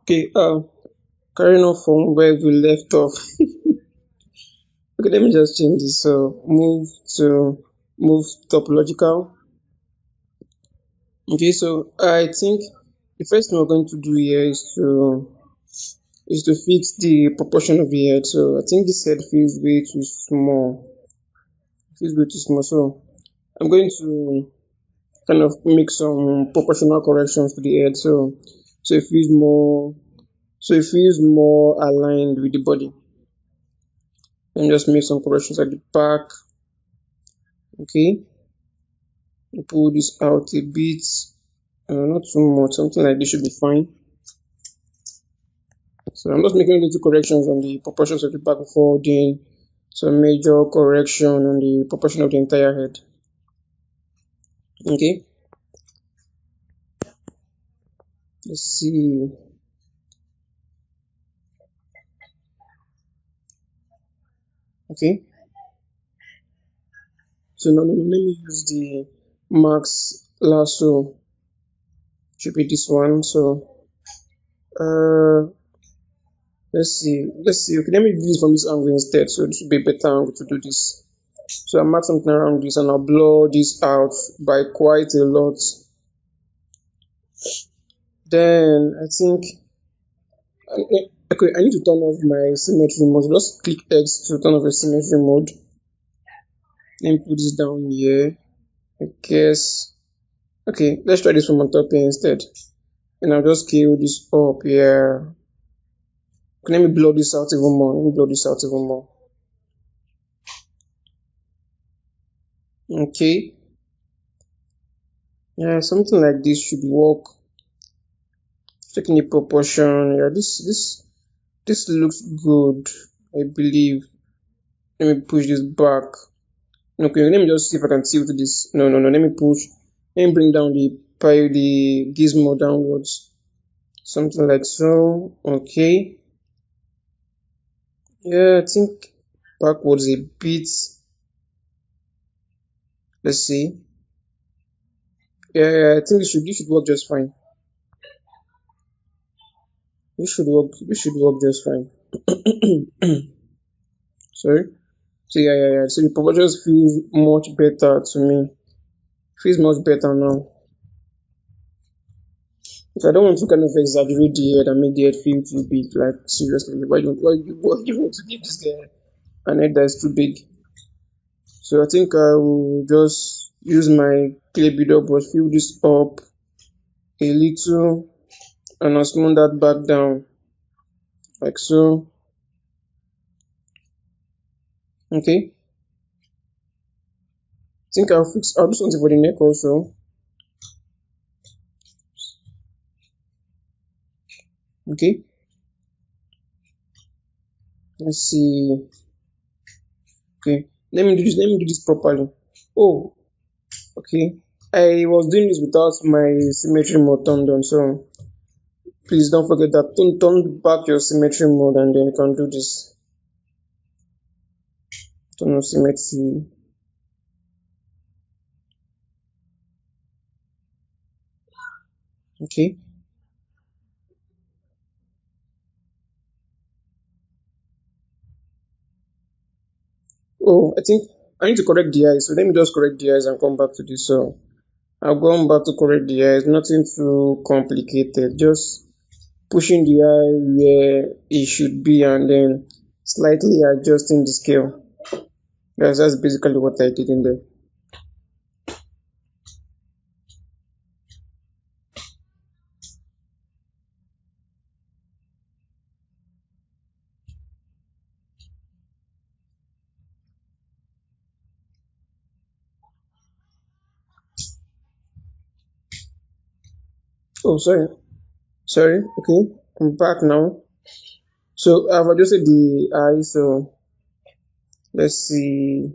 Okay, carrying on from where we left off. Okay, let me just change this. So move topological. Okay, so I think the first thing we're going to do here is to fix the proportion of the head. So I think this head feels way too small. Feels way too small. So I'm going to kind of make some proportional corrections to the head. So it feels more aligned with the body. And just make some corrections at the back. Okay, pull this out a bit, not too much, something like this should be fine. So I'm just making little corrections on the proportions of the back before doing some major correction on the proportion of the entire head. Okay, let's see. Okay, so now let me use the max lasso. Should be this one. So uh let's see. Okay, let me do this from this angle instead, so this should be a better angle to do this. So I'll mark something around this and I'll blur this out by quite a lot. Then I think, okay, I need to turn off my symmetry mode. Just click X to turn off the symmetry mode. Let me put this down here. I guess. Okay, let's try this from on top here instead. And I'll just scale this up here. Okay, let me blow this out even more. Let me blow this out even more. Okay. Yeah, something like this should work. Checking the proportion. Yeah, this looks good, I believe. Let me push this back. Okay, let me just see if I can tilt this. No. Let me push. Let me bring down the gizmo downwards. Something like so. Okay. Yeah, I think backwards a bit. Let's see. Yeah, I think this should work just fine. This should work just fine. Sorry. So yeah. So the proportions feels much better to me. Feels much better now. If I don't want to kind of exaggerate the head and make the head feel too big, like seriously, why you want to give this guy an head that is too big? So I think I will just use my clay builder brush, fill this up a little, and I'll smooth that back down like so. Okay. I think I'll do something for the neck also. Okay. Let's see. Okay. Let me do this properly. Oh, okay. I was doing this without my symmetry mode turned on, so please don't forget that. Turn back your symmetry mode and then you can do this. Turn on symmetry. Okay. Oh, I think I need to correct the eyes. So let me just correct the eyes and come back to this. So I'll go back to correct the eyes. Nothing too complicated. Just pushing the eye where it should be and then slightly adjusting the scale. That's basically what I did in there. Oh, sorry. Sorry. Okay. I'm back now. So I've adjusted the eye. So let's see.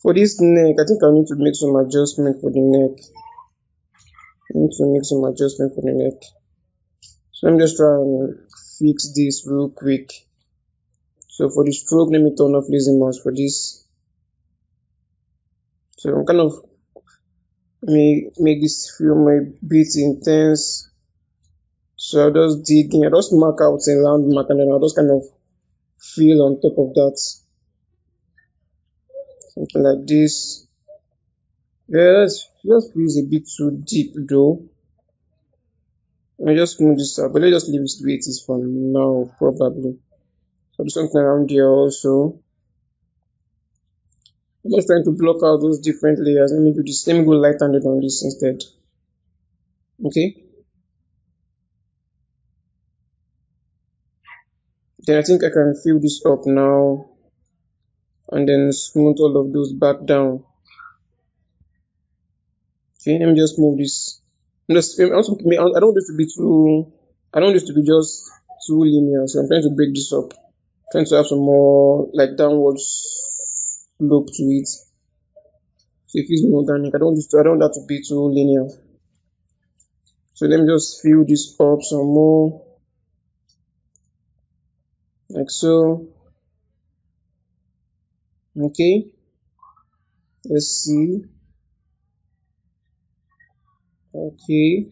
For this neck, I think I need to make some adjustment for the neck. I need to make some adjustment for the neck. So let me just try and fix this real quick. So for the stroke, let me turn off lazy mouse for this. So I'm kind of make this feel a bit intense. So I'll just dig in, I'll just mark out a round mark and then I'll just kind of fill on top of that. Something like this. Yeah, that just feels a bit too deep though. I just move this up, but let's just leave it the way it is for now, probably. So do something around here also. I'm just trying to block out those different layers. Let me do this. Let me go light-handed on this instead. Okay. Then I think I can fill this up now and then smooth all of those back down. Okay, let me just move this. I don't want this to be too. I don't want this to be just too linear. So I'm trying to break this up. Trying to have some more like downward slope to it. So it feels more organic. I don't want that to be too linear. So let me just fill this up some more. Like so. Okay. Let's see. Okay.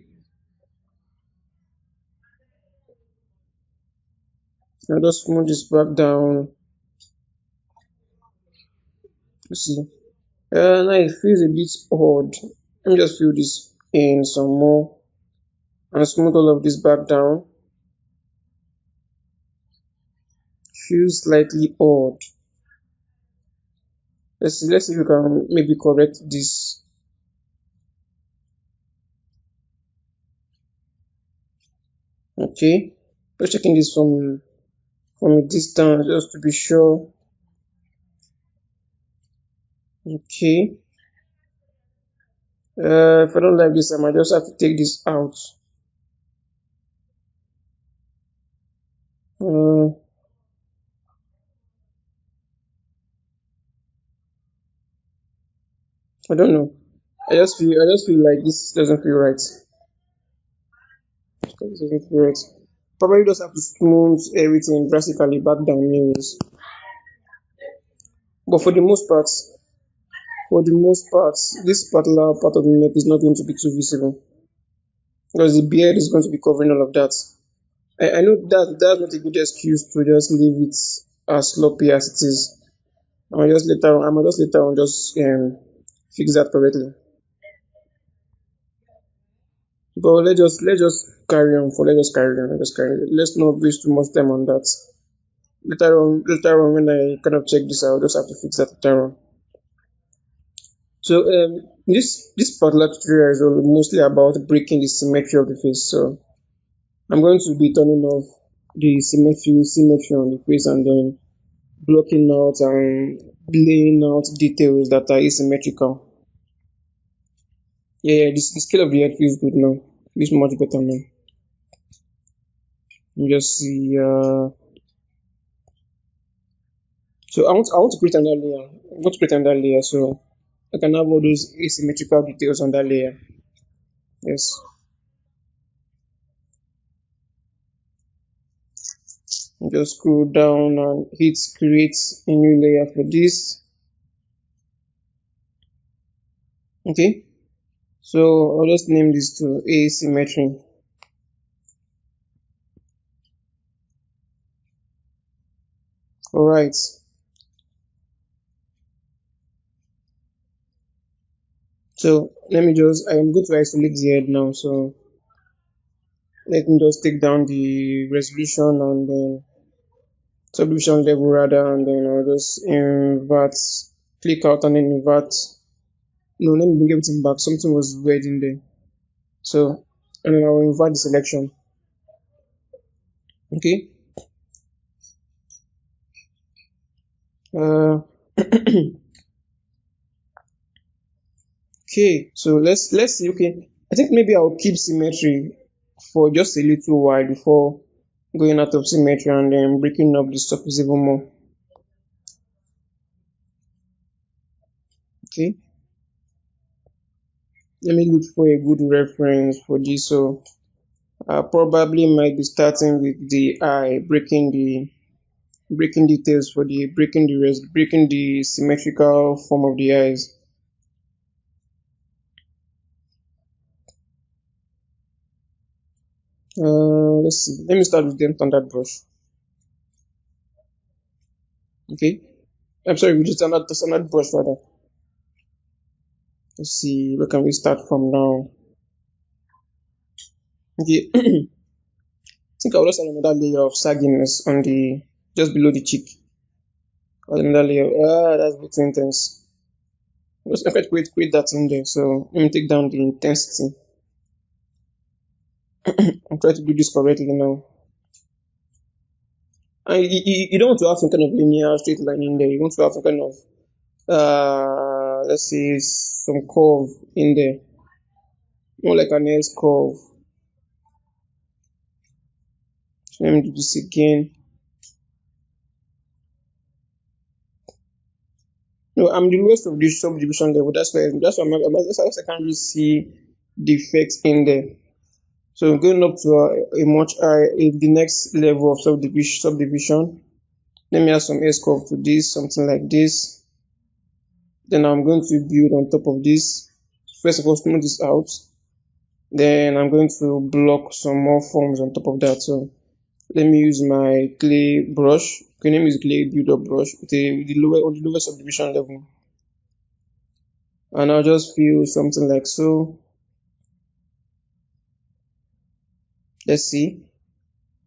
Now just smooth this back down. Let's see. Now it feels a bit odd. Let me just fill this in some more and smooth all of this back down. Feels slightly odd. Let's see if we can maybe correct this. Okay. Just checking this from a distance just to be sure. Okay. If I don't like this, I might just have to take this out. Uh, I don't know. I just feel like this doesn't feel right. This doesn't feel right. Probably just have to smooth everything drastically back down anyways. But for the most part, this particular part of the neck is not going to be too visible because the beard is going to be covering all of that. I know that that's not a good excuse to just leave it as sloppy as it is. I might just later on just fix that correctly. But let's just carry on, let's just carry on. Let's not waste too much time on that. Later on when I kind of check this out, I'll just have to fix that later on. So this particular tutorial is mostly about breaking the symmetry of the face. So I'm going to be turning off the symmetry on the face and then blocking out and laying out details that are asymmetrical. Yeah, the scale of the head feels good now. Feels much better now. You just see. So I want to create another layer. I'm going to create another layer so I can have all those asymmetrical details on that layer. Yes. Just scroll down and hit create a new layer for this. Okay. So I'll just name this to asymmetry. Alright. So I'm going to isolate the head now. So let me just take down the resolution and then subdivision level rather, and then I'll just invert, click out and then invert. No, let me bring everything back. Something was weird in there. So, and then I'll invert the selection. Okay. Uh, okay. So let's see. Okay. I think maybe I'll keep symmetry for just a little while before going out of symmetry and then breaking up the surface even more. Okay. Let me look for a good reference for this. So I probably might be starting with the eye, breaking details for the breaking the symmetrical form of the eyes. Let's see. Let me start with the standard brush. Okay. I'm sorry, with the standard brush rather. Let's see. Where can we start from now? Okay. I think I'll just add another layer of sagginess on the just below the cheek. Add another layer. That's a bit intense. Just I quite create that in there. So let me take down the intensity. I'm trying to do this correctly now. And you don't want to have some kind of linear straight line in there. You want to have some kind of let's say some curve in there, more like an S curve. So let me do this again. No, I'm the lowest of this subdivision level. That's why I can't really see the effects in there. So going up to a much higher, the next level of subdivision. Let me add some S curve to this, something like this. Then I'm going to build on top of this. First of all, smooth this out. Then I'm going to block some more forms on top of that. So let me use my clay brush. Okay, let me use clay build-up brush with on the lower subdivision level. And I'll just fill something like so. Let's see.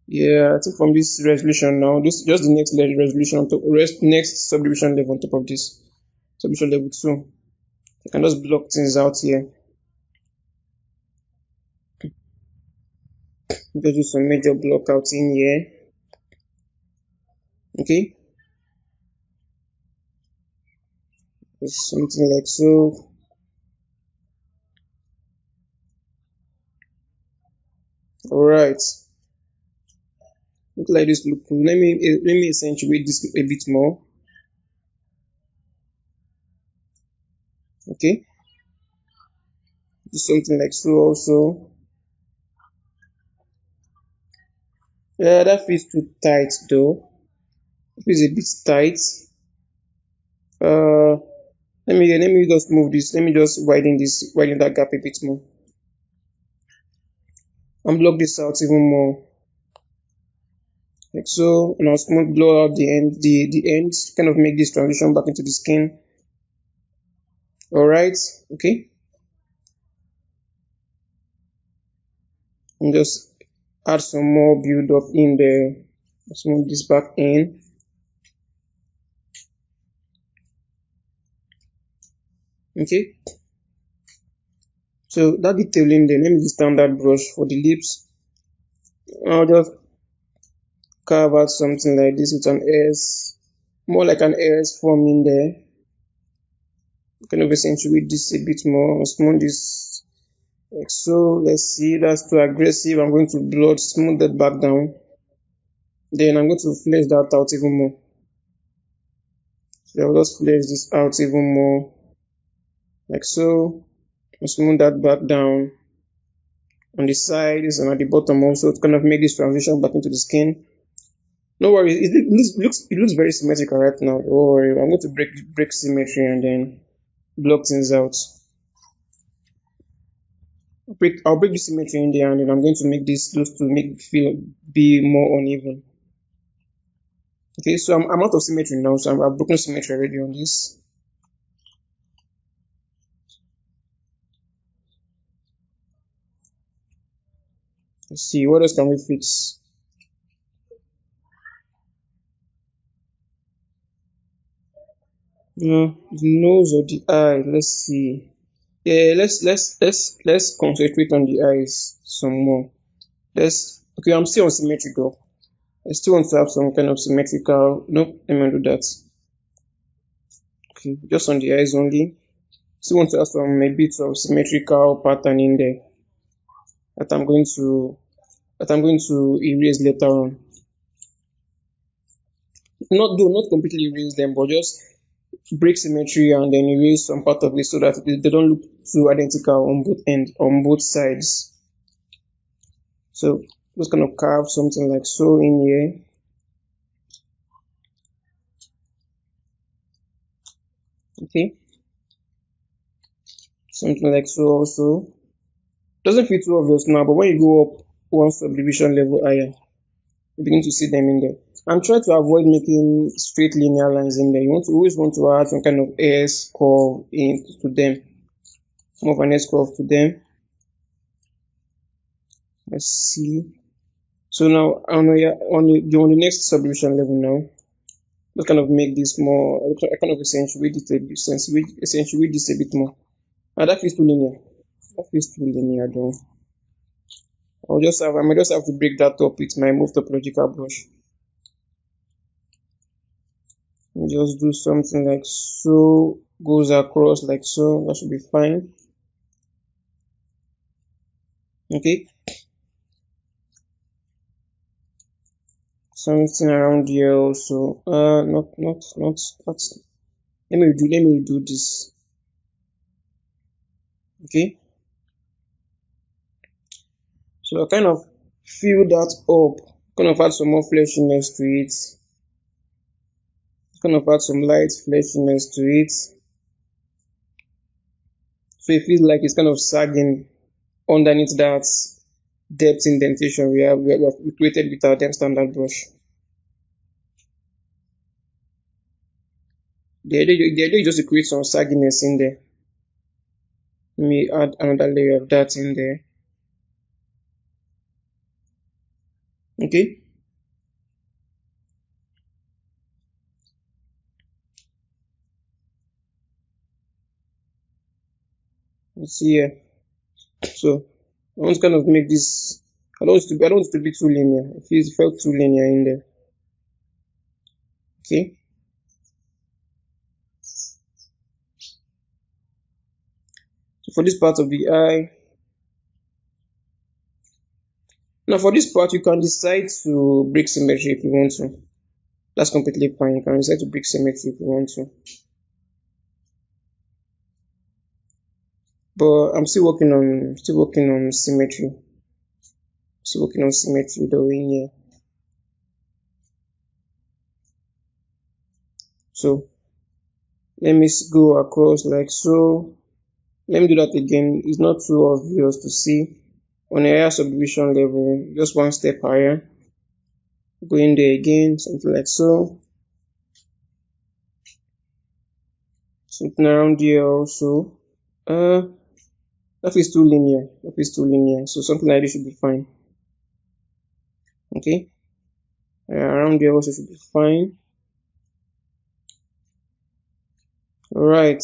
Yeah, I think from this resolution now, this just the next resolution on top, next subdivision level on top of this subdivision level 2. I can just block things out here. Just do some major block out in here. Okay, just something like so. All right, look like this. Look cool. Let me accentuate this a bit more. Okay, do something like so also. Yeah, that feels too tight though. It feels a bit tight. Uh, let me just move this. Let me just widen that gap a bit more, and block this out even more, like so. And I'll smooth blow out the ends, kind of make this transition back into the skin. All right, okay, and just add some more build up in there. Smooth this back in. Okay, so that detailing there. Let me use standard brush for the lips. I'll just carve out something like this with an S, more like an S form in there. Kind of accentuate this a bit more, smooth this like so. Let's see, that's too aggressive. I'm going to smooth that back down. Then I'm going to flesh that out even more. So I'll just flesh this out even more, like so. I'll smooth that back down on the sides and at the bottom also to kind of make this transition back into the skin. No worries, it looks very symmetrical right now. Don't worry, I'm going to break symmetry and then block things out. I'll break the symmetry in there and then I'm going to make those to make it feel be more uneven. Okay, so I'm out of symmetry now, so I've broken symmetry already on this. Let's see, what else can we fix? The nose or the eye. Let's see. Yeah, let's concentrate on the eyes some more. Okay, I'm still on symmetry though. I still want to have some kind of symmetrical. Nope, let me do that. Okay, just on the eyes only. Still want to have some a bit of symmetrical pattern in there that I'm going to erase later on. Not completely erase them, but just break symmetry and then erase some part of it so that they don't look too identical on both sides. So just kind of carve something like so in here. Okay, something like so also. Doesn't feel too obvious now, but when you go up one subdivision level higher. You begin to see them in there. And try to avoid making straight linear lines in there. You always want to add some kind of S curve into them. More of an S curve to them. Let's see. So now on the next subdivision level now, let's kind of make this more. I kind of accentuate this a bit more. And that feels too linear. That feels too linear though. I might just have to break that up with my move topological brush. Just do something like so, goes across like so. That should be fine. Okay. Something around here also. Not that's. Let me do this. Okay. So I kind of fill that up. Kind of add some more fleshiness to it. Kind of add some light fleshiness to it. So it feels like it's kind of sagging underneath that depth indentation we created with our depth standard brush. The idea is just to create some sagginess in there. Let me add another layer of that in there. Okay. Let's see here. So I want to kind of make this. I don't want it to be too linear. It felt too linear in there. Okay. So for this part of the eye. Now for this part, you can decide to break symmetry if you want to. That's completely fine. You can decide to break symmetry if you want to. But I'm still working on symmetry. Still working on symmetry though in here. So let me go across like so. Let me do that again. It's not too obvious to see. On a higher subdivision level, just one step higher. Go in there again, something like so. Something around here also. That is too linear. So something like this should be fine. Okay. Around here also should be fine. Alright.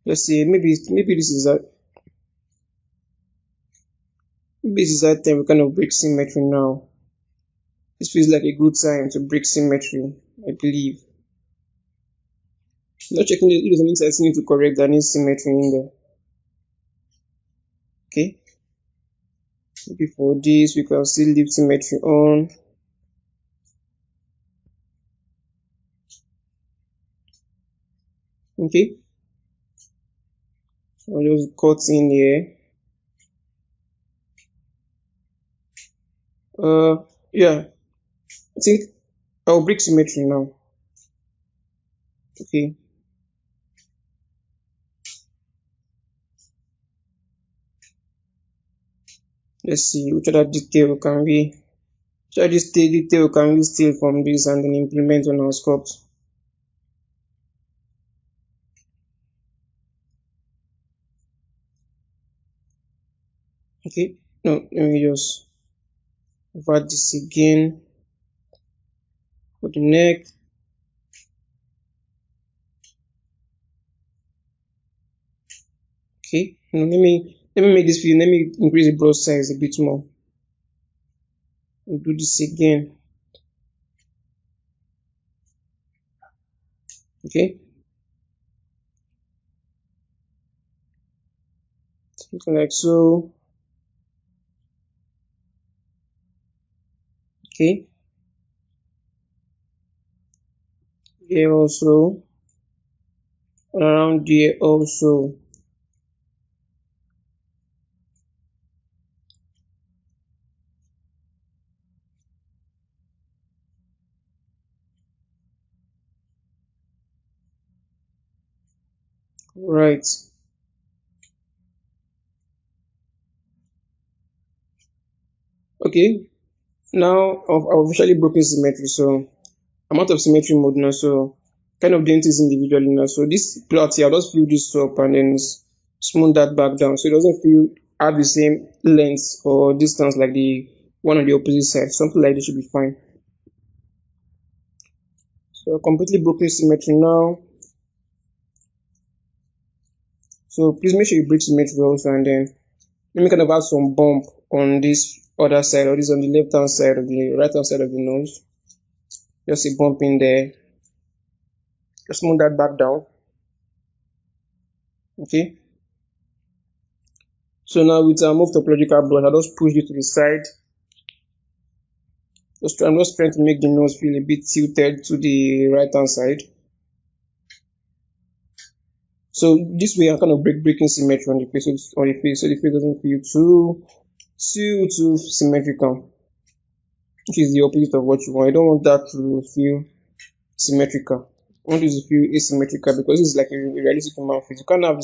Let's see. Maybe this is that time we kind of break symmetry now. This feels like a good time to break symmetry, I believe. Not checking if there's anything I need to correct that needs symmetry in there. Okay. Maybe for this we can still leave symmetry on. Okay. I'll just cut in here. Yeah. I think I'll break symmetry now. Okay. Let's see which other detail can we steal from this and then implement on our sculpt. Okay. No, let me just add this again for the neck. Okay. Now let me make this view. Let me increase the brush size a bit more. I'll do this again. Okay. Something like so. Okay. Here also. Around here also. Right. Okay. Now I've officially broken symmetry, so I'm out of symmetry mode now. So kind of doing things individually now. So this plot here, I'll just fill this up and then smooth that back down so it doesn't feel have the same length or distance like the one on the opposite side. Something like this should be fine. So completely broken symmetry now. So please make sure you break symmetry also, and then let me kind of add some bump on this other side, or this on the left hand side of the right hand side of the nose. Just a bump in there. Just smooth that back down. Okay. So now with our move topological brush, I just push it to the side. I'm just trying to make the nose feel a bit tilted to the right hand side. So this way I'm kind of breaking symmetry on the face, so the face doesn't feel too symmetrical, which is the opposite of what you want. I don't want that to feel symmetrical. I want it to feel asymmetrical because it's like a realistic human face. You can't have the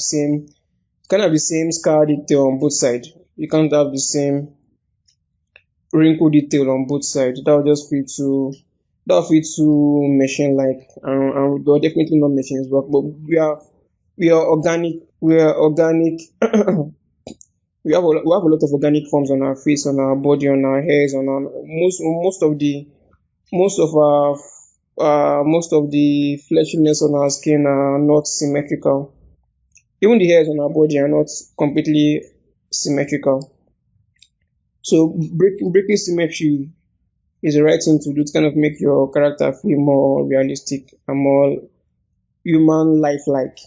same scar detail on both sides. You can't have the same wrinkle detail on both sides. That will feel too machine like, and we're definitely not machines work. But we are organic. We are organic. We have a lot of organic forms on our face, on our body, on our hairs, on our most of our most of the fleshiness on our skin are not symmetrical. Even the hairs on our body are not completely symmetrical. So breaking symmetry is the right thing to do to kind of make your character feel more realistic and more human lifelike.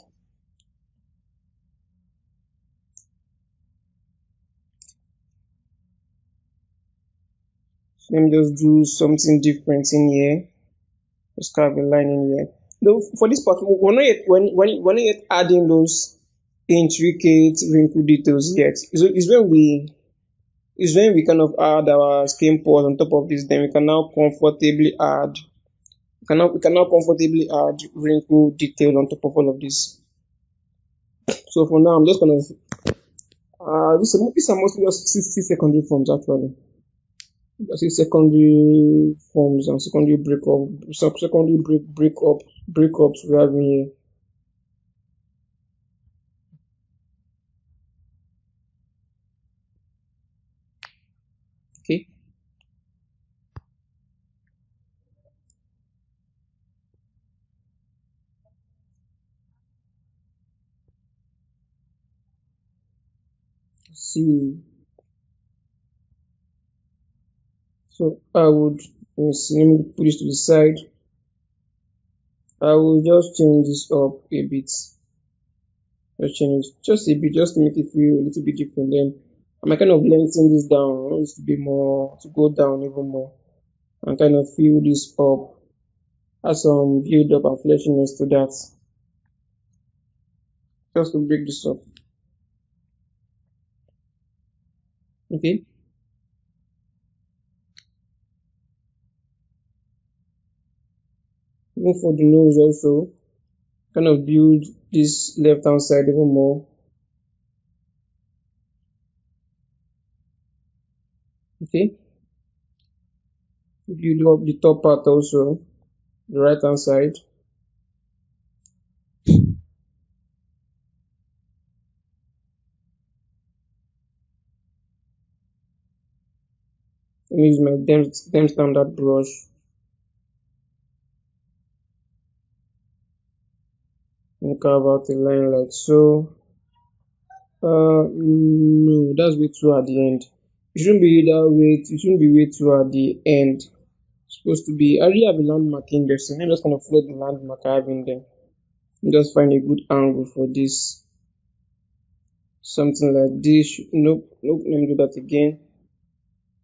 So let me just do something different in here. Just carve a line in here. Though for this part, we're not yet adding those intricate wrinkle details yet. So it's when we kind of add our skin pores on top of this, then we can now comfortably add wrinkle detail on top of all of this. So for now, I'm just gonna these are mostly just secondary forms actually. I see secondary forms and secondary secondary breakups we have in here. Okay. See. So let me put this to the side. I will just change this up a bit. Just change it just a bit, just to make it feel a little bit different. Then I might kind of lengthen this down. I want this to be more to go down even more and kind of fill this up. Add some build up and fleshiness to that. Just to break this up. Okay. Even for the nose also, kind of build this left hand side even more. Okay. Build up the top part also, the right hand side. Let me use my dem standard brush and carve out a line like so. No, that's way too at the end. It shouldn't be that way. It shouldn't be way too at the end. It's supposed to be. I already have a landmark in there, so let me just kind of float the landmark I have in there. And just find a good angle for this. Something like this. Nope. Let me do that again.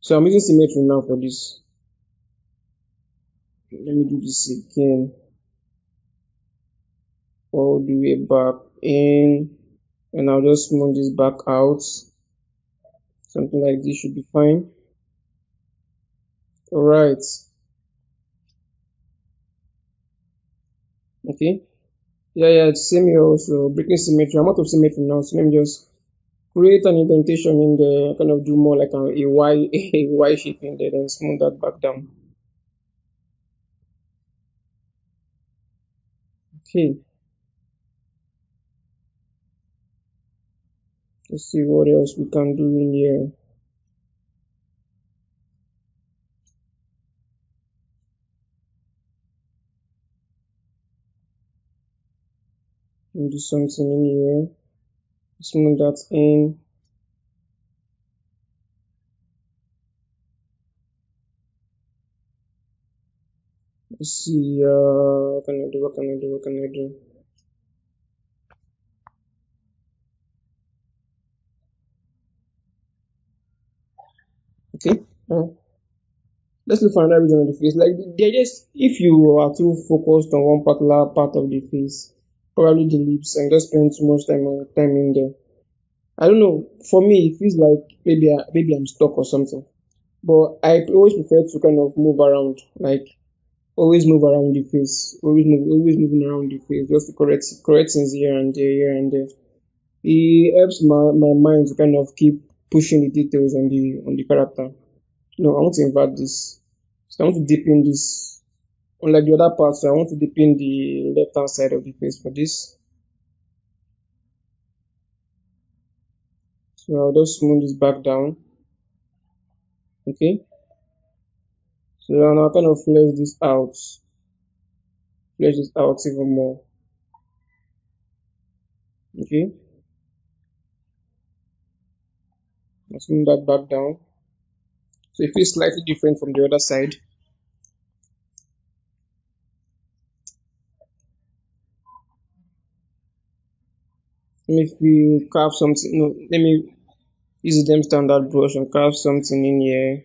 So I'm using symmetry now for this. Let me do this again. All the way back in, and I'll just smooth this back out. Something like this should be fine. Alright. Okay. Yeah, yeah, it's same here also. Breaking symmetry. I'm out of symmetry now, so let me just create an indentation in there, kind of do more like a Y a Y shape in there, then smooth that back down. Okay, let's see what else we can do in here. Do something in here. Smooth that in. Let's see, what can I do? What can I do? What can I do? Okay. Let's look for another region of the face. Like they just, if you are too focused on one particular part of the face, probably the lips, and just spend too much time in there. I don't know. For me, it feels like maybe I'm stuck or something. But I always prefer to kind of move around, like always move around the face, always moving around the face, just to correct things here and there. It helps my mind to kind of keep pushing the details on the character. No, I want to invert this. So I want to deepen this. Unlike the other parts, so I want to deepen the left hand side of the face for this. So I'll just smooth this back down. Okay. So now I'll kind of flesh this out even more. Okay. I'll smooth that back down. So it feels slightly different from the other side. If we carve something, no, let me use them standard brush and carve something in here.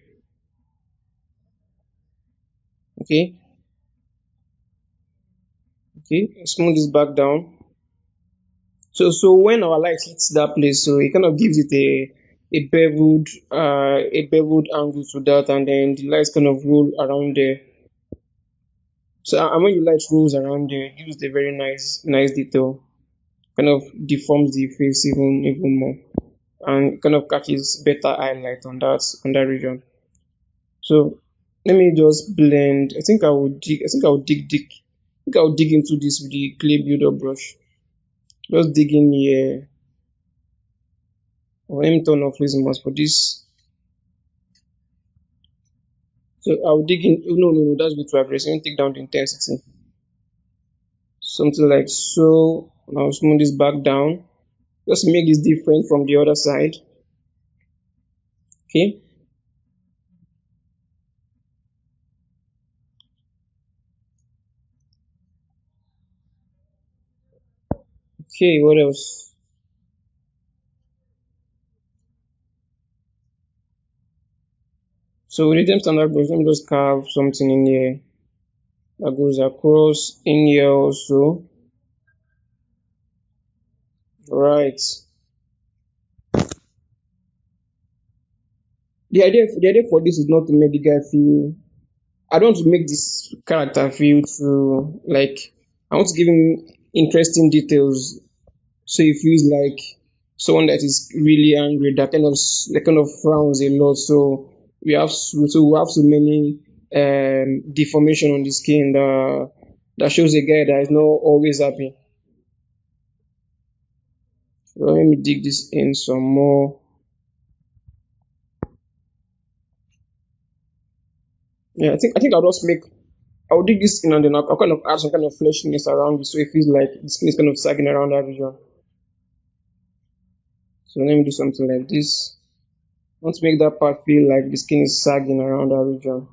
Okay. Okay. Smooth this back down. So when our light hits that place, so it kind of gives it a beveled angle to that, and then the lights kind of roll around there. So and when the light rolls around there, it gives a very nice detail. Kind of deforms the face even more, and kind of catches better highlight on that region. So let me just blend. I think I will dig into this with the clay builder brush. Just dig in here. Or let me turn off lazy mask for this. So I'll dig in. Oh, no, no, no, that's a bit too aggressive. Let me take down the intensity. Something like so. Now smooth this back down. Just make this different from the other side. Okay. Okay, what else? So with the standard brush, let me just carve something in here that goes across in here also. Right. The idea for this is not to make the guy feel. I don't want to make this character feel to like. I want to give him interesting details so he feels like someone that is really angry that kind of frowns a lot. So we have so many deformation on the skin that shows a guy that is not always happy. So let me dig this in some more. Yeah, I think I'll dig this in, and then I'll kind of add some kind of fleshiness around it so it feels like the skin is kind of sagging around that region. So let me do something like this. I want to make that part feel like the skin is sagging around that region.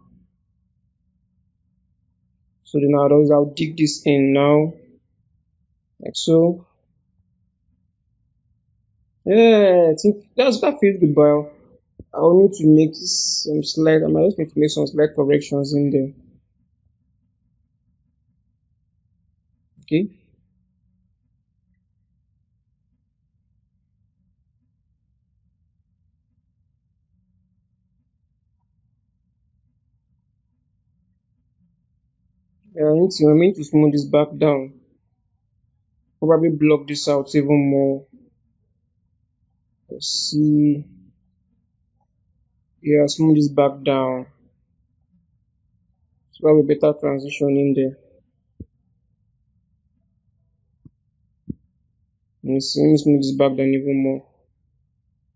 So then I'll dig this in now, like so. Yeah, I think that feels good, but I'll need to make some slight. I might just need to make some slight corrections in there. Okay. I need to smooth this back down. Probably block this out even more. Let's see. Yeah, smooth this back down. So have a better transition in there. Let me see. Let me smooth this back down even more.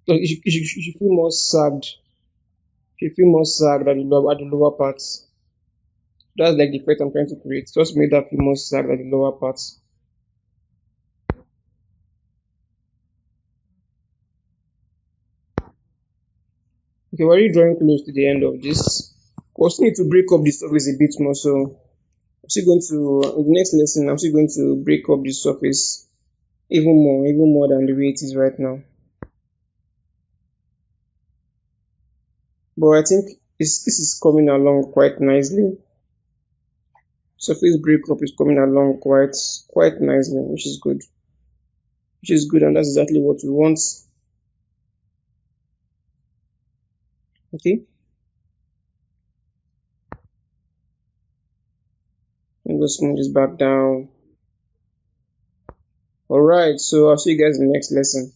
So you should feel more sagged. You should feel more sagged at the lower parts. That's like the effect I'm trying to create. Just make that feel more sagged at the lower parts. Okay, we're already drawing close to the end of this. We also need to break up the surface a bit more. So I'm still going to, in the next lesson, I'm still going to break up the surface even more than the way it is right now. But I think this is coming along quite nicely. Surface breakup is coming along quite nicely, which is good. Which is good, and that's exactly what we want. Okay, I'm going to smooth this back down. Alright, so I'll see you guys in the next lesson.